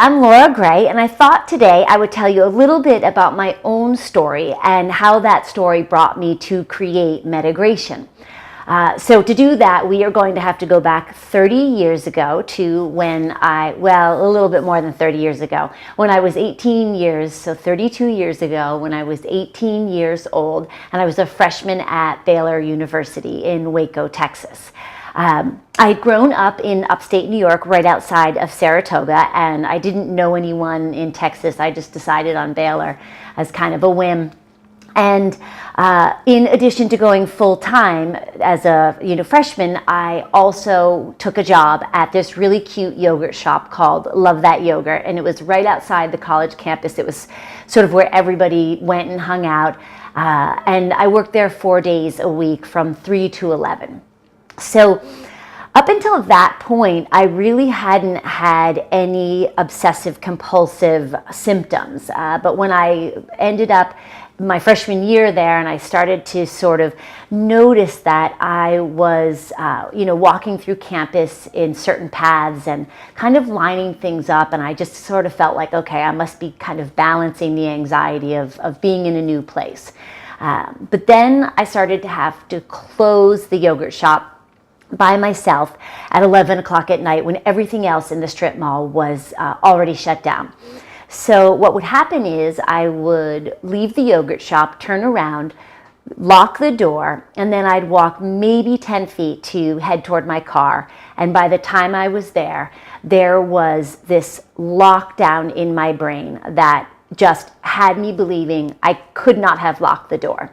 I'm Laura Gray, and I thought today I would tell you a little bit about my own story and how that story brought me to create Medigraytion. So to do that, we are going to have to go back 30 years ago to when a little bit more than 30 years ago, when I was 18 years, so 32 years ago, when I was 18 years old, and I was a freshman at Baylor University in Waco, Texas. I had grown up in upstate New York, right outside of Saratoga, and I didn't know anyone in Texas. I just decided on Baylor as kind of a whim. And in addition to going full-time as a freshman, I also took a job at this really cute yogurt shop called Love That Yogurt, and it was right outside the college campus. It was sort of where everybody went and hung out, and I worked there 4 days a week from 3 to 11. So up until that point, I really hadn't had any obsessive compulsive symptoms. But when I ended up my freshman year there and I started to sort of notice that I was, walking through campus in certain paths and kind of lining things up, and I just sort of felt like, okay, I must be kind of balancing the anxiety of being in a new place. But then I started to have to close the yogurt shop by myself at 11 o'clock at night when everything else in the strip mall was already shut down. So what would happen is I would leave the yogurt shop, turn around, lock the door, and then I'd walk maybe 10 feet to head toward my car. And by the time I was there was this lockdown in my brain that just had me believing I could not have locked the door.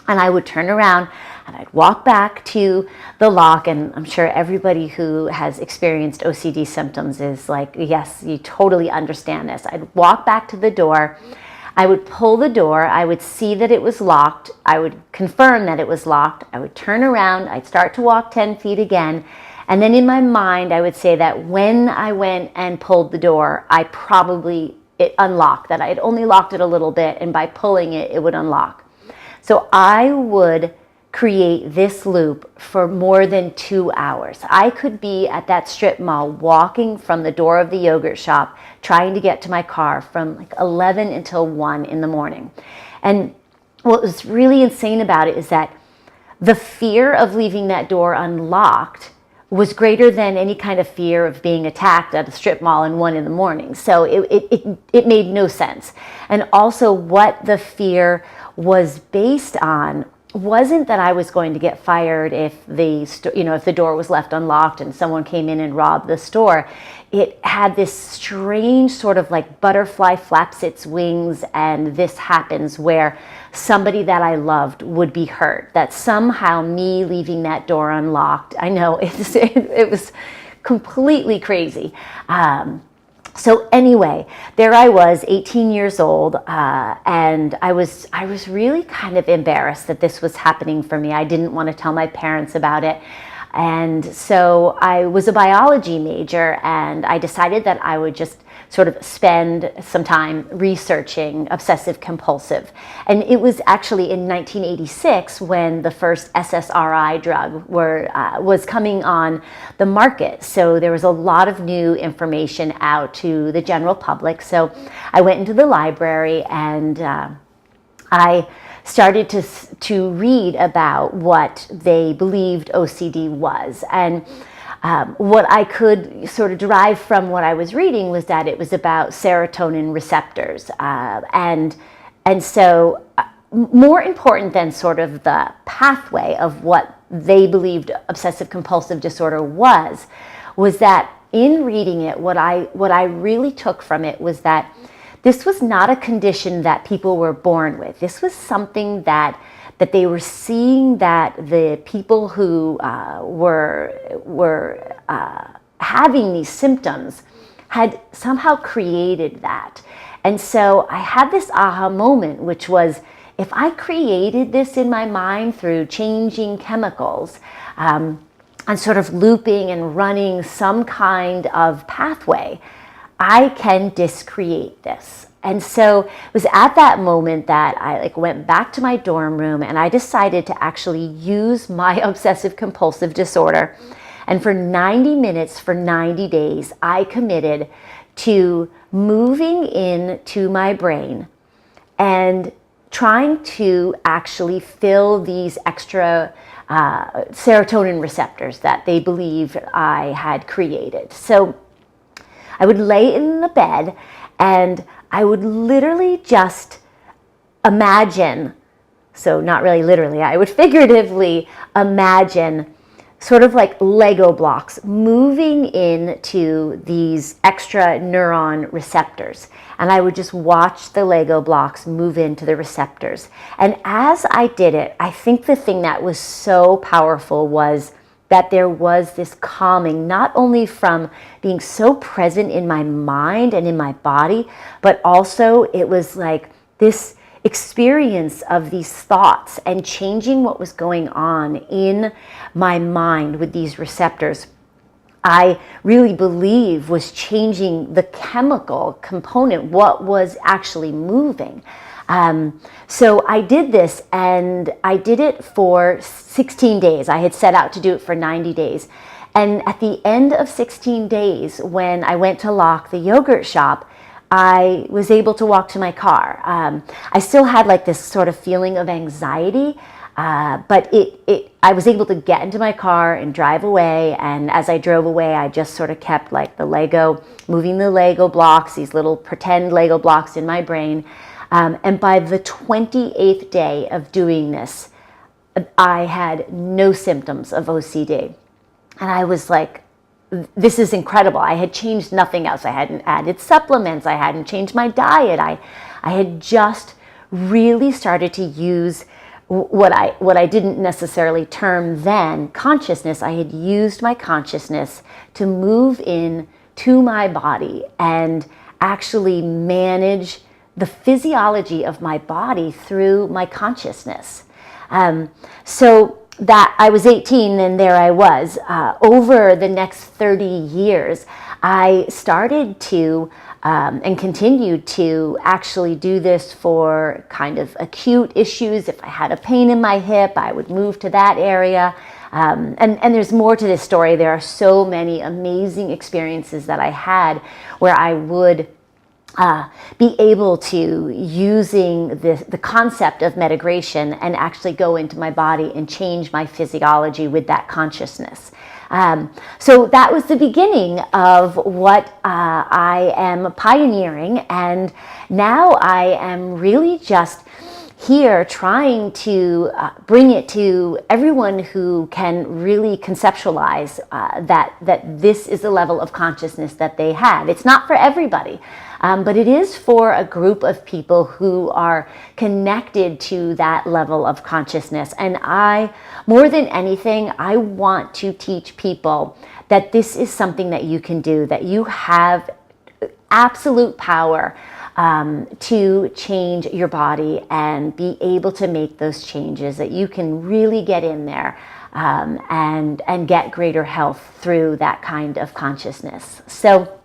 And I would turn around and I'd walk back to the lock, and I'm sure everybody who has experienced OCD symptoms is like, yes, you totally understand this. I'd walk back to the door, I would pull the door, I would see that it was locked, I would confirm that it was locked, I would turn around, I'd start to walk 10 feet again, and then in my mind I would say that when I went and pulled the door, it unlocked, that I had only locked it a little bit, and by pulling it, it would unlock. So I would create this loop for more than 2 hours. I could be at that strip mall walking from the door of the yogurt shop trying to get to my car from like 11 until 1 in the morning. And what was really insane about it is that the fear of leaving that door unlocked was greater than any kind of fear of being attacked at a strip mall at 1 in the morning. So it made no sense. And also what the fear was based on wasn't that I was going to get fired if the door was left unlocked and someone came in and robbed the store. It had this strange sort of like butterfly flaps its wings and this happens, where somebody that I loved would be hurt, that somehow me leaving that door unlocked. I know it was completely crazy. So anyway, there I was, 18 years old, and I was really kind of embarrassed that this was happening for me. I didn't want to tell my parents about it. And so I was a biology major, and I decided that I would just sort of spend some time researching obsessive compulsive. And it was actually in 1986 when the first SSRI drug was coming on the market. So there was a lot of new information out to the general public. So I went into the library and I started to read about what they believed OCD was. And what I could sort of derive from what I was reading was that it was about serotonin receptors. And so more important than sort of the pathway of what they believed obsessive compulsive disorder was that in reading it, what I really took from it was that this was not a condition that people were born with. This was something that they were seeing that the people who were having these symptoms had somehow created that. And so I had this aha moment, which was, if I created this in my mind through changing chemicals and sort of looping and running some kind of pathway, I can discreate this. And so it was at that moment that I went back to my dorm room and I decided to actually use my obsessive compulsive disorder. And for 90 minutes, for 90 days, I committed to moving into my brain and trying to actually fill these extra serotonin receptors that they believed I had created. So I would lay in the bed and I would literally just imagine, so not really literally, I would figuratively imagine sort of like Lego blocks moving into these extra neuron receptors. And I would just watch the Lego blocks move into the receptors. And as I did it, I think the thing that was so powerful was that there was this calming, not only from being so present in my mind and in my body, but also it was like this experience of these thoughts and changing what was going on in my mind with these receptors, I really believe was changing the chemical component, what was actually moving. So I did this, and I did it for 16 days. I had set out to do it for 90 days. And at the end of 16 days, when I went to lock the yogurt shop, I was able to walk to my car. I still had like this sort of feeling of anxiety, but I was able to get into my car and drive away. And as I drove away, I just sort of kept like moving the Lego blocks, these little pretend Lego blocks in my brain. And by the 28th day of doing this, I had no symptoms of OCD. And I was like, this is incredible. I had changed nothing else. I hadn't added supplements. I hadn't changed my diet. I had just really started to use what I didn't necessarily term then consciousness. I had used my consciousness to move in to my body and actually manage the physiology of my body through my consciousness. So that I was 18 and there I was. Over the next 30 years, I started to and continued to actually do this for kind of acute issues. If I had a pain in my hip, I would move to that area. And there's more to this story. There are so many amazing experiences that I had where I would be able to, using the concept of Medigraytion, and actually go into my body and change my physiology with that consciousness. So that was the beginning of what I am pioneering, and now I am really just here trying to bring it to everyone who can really conceptualize that this is the level of consciousness that they have. It's not for everybody, but it is for a group of people who are connected to that level of consciousness. And more than anything, I want to teach people that this is something that you can do, that you have absolute power to change your body and be able to make those changes, that you can really get in there and get greater health through that kind of consciousness. So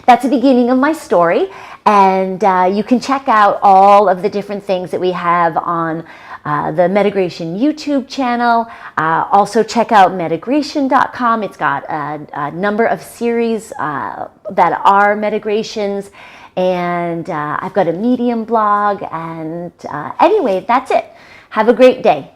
that's the beginning of my story, and you can check out all of the different things that we have on the Medigraytion YouTube channel. Also check out Medigraytion.com. It's got a number of series that are Medigrations, and I've got a Medium blog, and anyway, that's it. Have a great day.